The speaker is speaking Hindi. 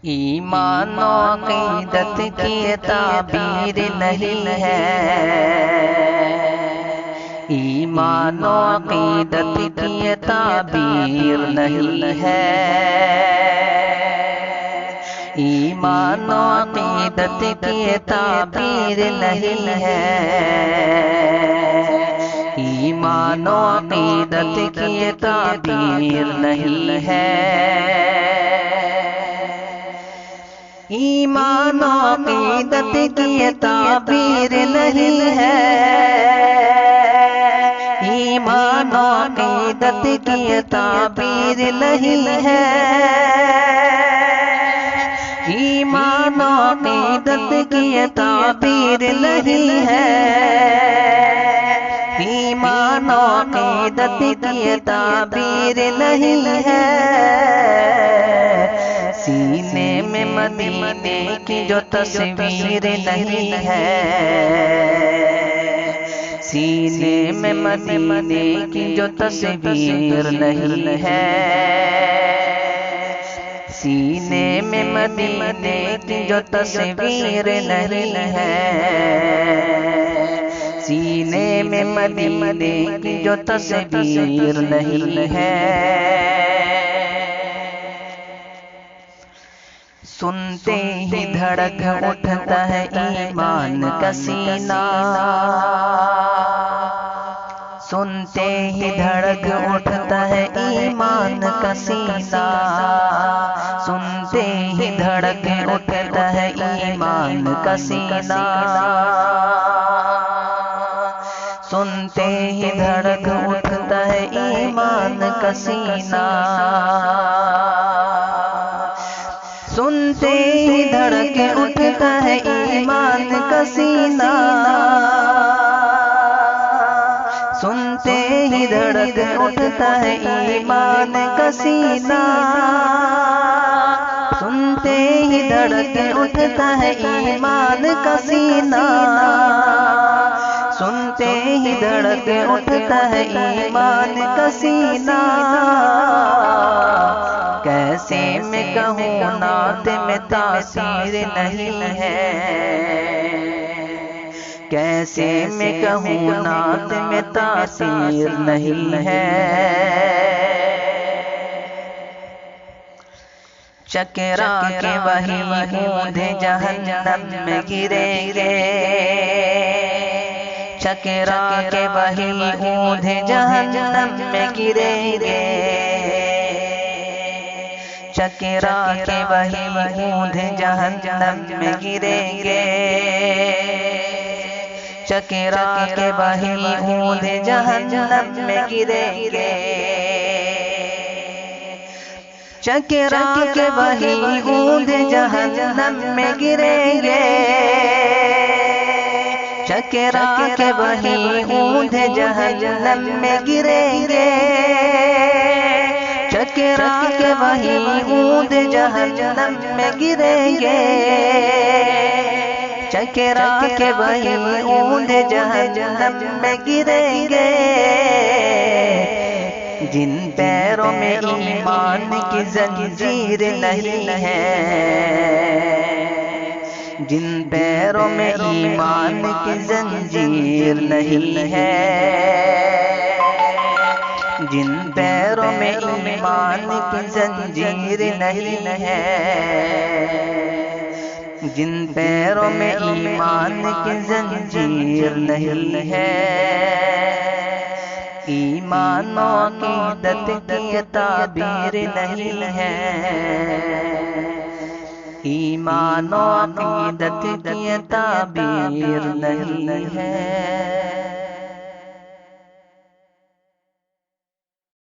ईमान और अक़ीदत की ताबीर नहीं है। ईमान और अक़ीदत की ताबीर नहीं है। ईमान और अक़ीदत की ताबीर नहीं है। ईमान और अक़ीदत की ताबीर नहीं है। ईमान और अक़ीदत की ताबीर नहीं है। ईमान और अक़ीदत की ताबीर नहीं है। ईमान और अक़ीदत की ताबीर नहीं है। ईमान और अक़ीदत की ताबीर नहीं है। सीने में मदीने की जो तस्वीर नहीं है। सीने में मदीने की जो तस्वीर नहीं है। सीने में मदीने की जो तस्वीर नहीं है। सीने में मदीने की जो तस्वीर नहीं है। सुनते ही धड़क उठता है ईमान का सीना। सुनते ही धड़क उठता है ईमान का सीना। सुनते ही धड़क उठता है ईमान का सीना। सुनते ही धड़क उठता है ईमान का सीना। सुनते ही धड़क उठता है ईमान का सीना। सुनते ही धड़क उठता है ईमान का सीना। सुनते ही धड़क उठता है ईमान का सीना। सुनते ही धड़क उठता है ईमान का सीना। कैसे मैं कहूँ नात में तासीर नहीं है। कैसे मैं कहूँ नात में तासीर नहीं है। चकरा के वही ऊँधे जहन्नम में गिरेंगे। चकरा के वही ऊँधे जहन्नम में गिरेंगे। चकरा के वही ऊँधे जहन्नम में गिरेंगे। चकरा के वही ऊँधे जहन्नम में गिरेंगे। चकरा के वही ऊँधे जहन्नम में गिरेंगे। चकरा के वही ऊँधे जहन्नम में गिरेंगे। चकरा के वही ऊँधे जहन्नम में गिरेंगे। चकरा के वही ऊँधे जहन्नम में गिरेंगे। जिन पैरों में ईमान की जंजीर नहीं है। जिन पैरों में ईमान की जंजीर नहीं है। जिन पैरों में ईमान की जंजीर नहीं है। जिन पैरों में ईमान की जंजीर नहीं है। ईमान और अक़ीदत की ताबीर नहीं है। ईमान और अक़ीदत की ताबीर नहीं है।